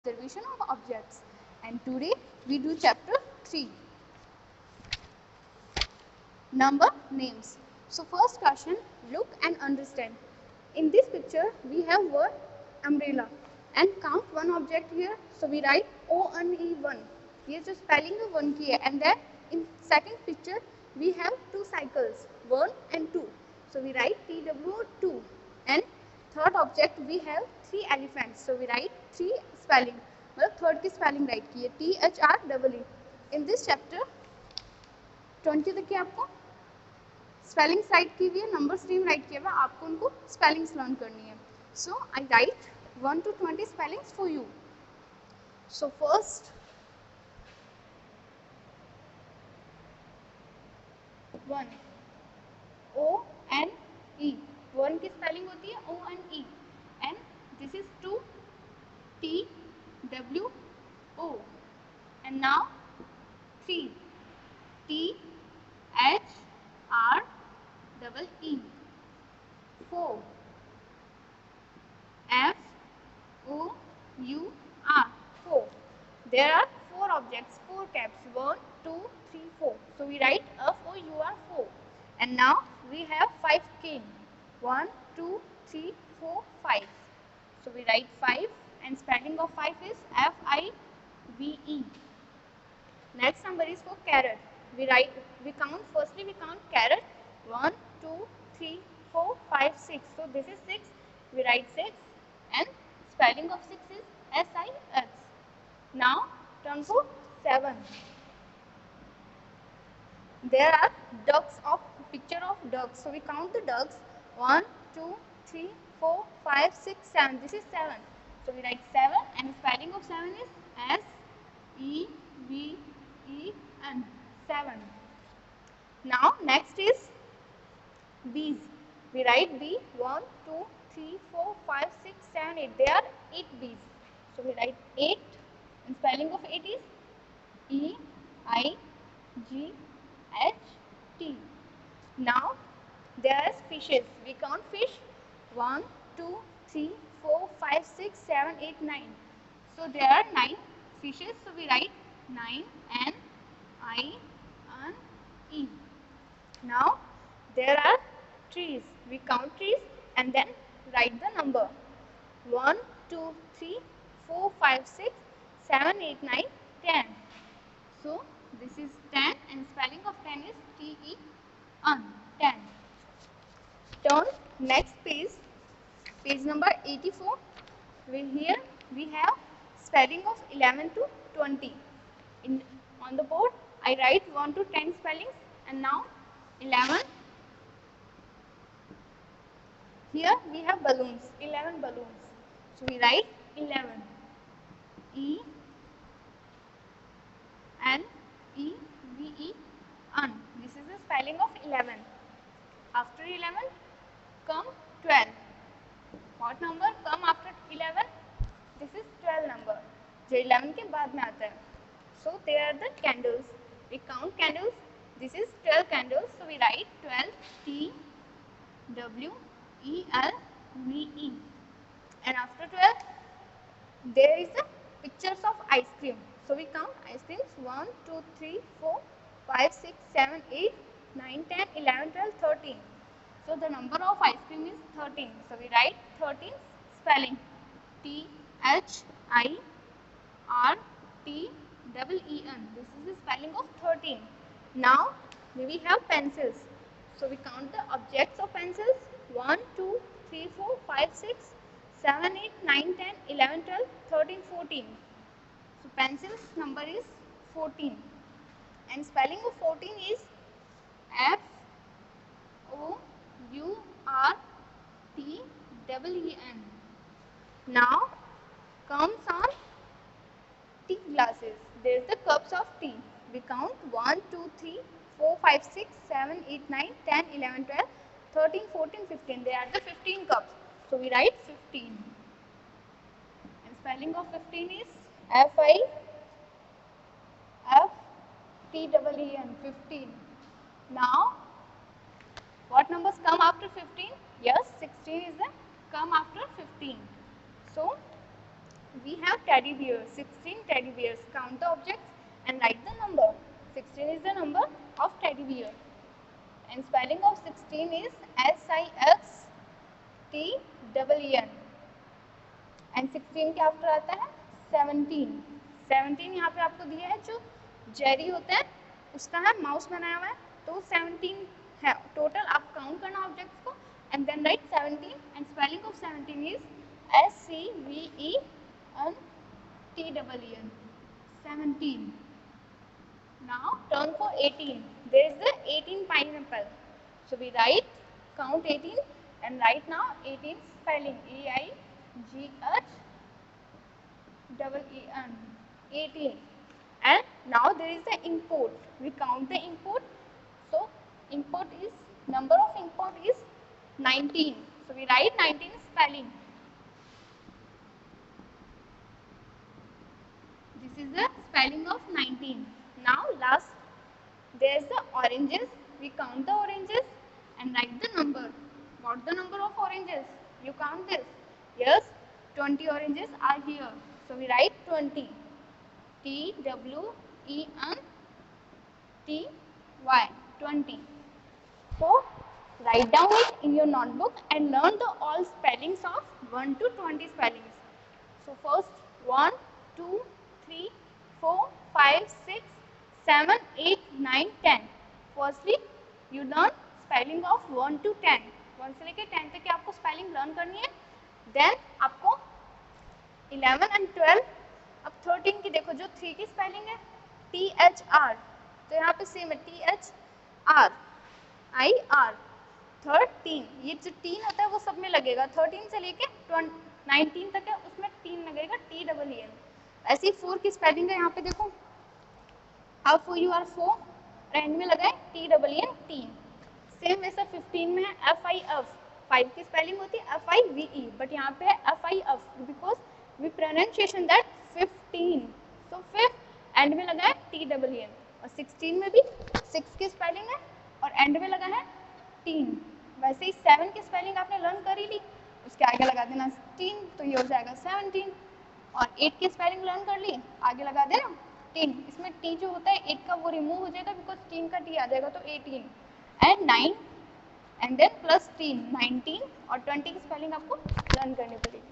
observation of objects. And today we do chapter 3, number names. So first question, look and understand. In this picture we have word umbrella and count one object here. So we write O-N-E-1. ये जो spelling है 1 की है. And then in second picture we have two cycles 1 and 2. So we write TW2. And third object we have three elephants. So we write 3 spelling. मतलब third की spelling write की है THREE. In this chapter 20 तक की आपको spellings right की हुई है, नंबर स्ट्रीम राइट किया हुआ, आपको उनको स्पेलिंग्स लर्न करनी है. So I write 1 to 20 spellings for you. So first 1 O-N-E. 1 की स्पेलिंग होती है O-N-E. And this is 2 T-W-O. And now 3 T-H-R-E-E. 4 F-O-U-R. 4. There are 4 objects, 4 caps. 1, 2, 3, 4. So we write F-O-U-R 4. And now we have 5 cane. 1, 2, 3, 4, 5. So we write 5 and spelling of 5 is F-I-V-E. Next number is for carrot. We count carrot 1, 2, 3, 4, 5, 6. So this is 6. We write 6 and spelling of 6 is S-I-X. Now turn to 7. There are ducks of picture of ducks. So we count the ducks 1, 2, 3, 4, 5, 6, 7. This is 7. So we write 7 and spelling of 7 is S-E-V-E-N. 7. Now next is bees. We write B 1, 2, 3, 4, 5, 6, 7, 8. There are 8 bees. So we write 8 and spelling of 8 is E-I-G-H-T. Now there is fishes. We count fish 1, 2, 3, 4, 5, 6, 7, 8, 9. So there are 9 fishes. So we write 9 N-I-N-E. Now there are trees. We count trees and then write the number 1, 2, 3, 4, 5, 6, 7, 8, 9, 10. So this is 10 and spelling of 10 is T-E-N. 10. Turn next page, page number 84. Here we have spelling of 11 to 20. On the board I write 1 to 10 spellings and now 11. Here we have balloons, 11 balloons. So we write 11. E-N-E-V-E-N. This is the spelling of 11. After 11 come 12. What number come after 11? This is 12 number. जो 11 के बाद में आता है. So there are the candles. We count candles. This is 12 candles. So we write 12 T-W-E-L-V-E. And after 12 there is the pictures of ice cream. So we count ice creams 1, 2, 3, 4, 5, 6, 7, 8, 9, 10, 11, 12, 13. So the number of ice cream is 13. So we write 13 spelling T-H-I-R-T-E-E-N. This is the spelling of 13. Now we have pencils. So we count the objects of pencils 1, 2, 3, 4, 5, 6, 7, 8, 9, 10, 11, 12, 13, 14. So pencils number is 14. And spelling of 14 is F-O-U-R-T-E-E-N. Now comes on tea glasses. There is the cups of tea. We count 1, 2, 3, 4, 5, 6, 7, 8, 9, 10, 11, 12, 13, 14, 15. There are the 15 cups. So we write 15. And spelling of 15 is F-I-F-T-E-E-N. 15. Now what numbers come after 15? Yes, 16 is the come after 15. So We have teddy bears, 16 teddy bears. Count the objects and write the number. 16 is the number of teddy bear. And spelling of 16 is SIXTEEN. And 16 के after आता है 17. 17 यहाँ पे आपको दिया है, जो Jerry होता है उसका है माउस बनाया हुआ है, तो 17 है टोटल. आप काउंट करना ऑब्जेक्ट्स को and then write 17. And spelling of 17 is SCVENTEEN. 17. Now turn for 18. There is the 18 pineapple. So we write count 18 and write now 18 spelling EIGHEEN. 18. And now there is the import. We count the import. So import is, number of import is 19. So we write 19 spelling. This is the spelling of 19. Now last, there is the oranges. We count the oranges and write the number. What the number of oranges? You count this. Yes, 20 oranges are here. So we write 20. TWENTY. 20. So write down it in your notebook and learn the all spellings of 1 to 20 spellings. So first 1, 2, 3, 4, 5, 6, 7, 8, 9, 10. Firstly, you learn spelling of 1 to 10. 1 से लेके 10 तक की आपको spelling learn करनी है. Then आपको 11 and 12. अब 13 की देखो, जो 3 की spelling है THR, तो यहाँ पे सेम है THRIR. 13, ये जो 3 होता है वो सब में लगेगा. 13 से लेके 19 तक है, उसमें 3 लगेगा TEEN. ऐसे ही 4 की स्पेलिंग है, यहाँ पे देखो अब यू आर 4 एंड में लगा है TEEN. सेम वैसा 15 में है FIF. 5 की स्पेलिंग होती है FIVE, बट यहाँ पे है FIF because we pronunciation that 15. So 5 end में लगा है TEEN. और 16 में भी 6 की स्पेलिंग है और एंड में लगा है टीन. वैसे ही 7 की स्पेलिंग आपने लर्न कर ही ली, उसके आगे लगा देना 16, तो ये हो जाएगा 17. और 8 की स्पेलिंग लर्न कर ली, आगे लगा देना 10. इसमें टी जो होता है 8 का वो रिमूव हो जाएगा बिकॉज 3 का टी आ जाएगा, तो 18. And 9 and then plus 3, 19. और 20 की स्पेलिंग आपको लर्न करनी पड़ेगी.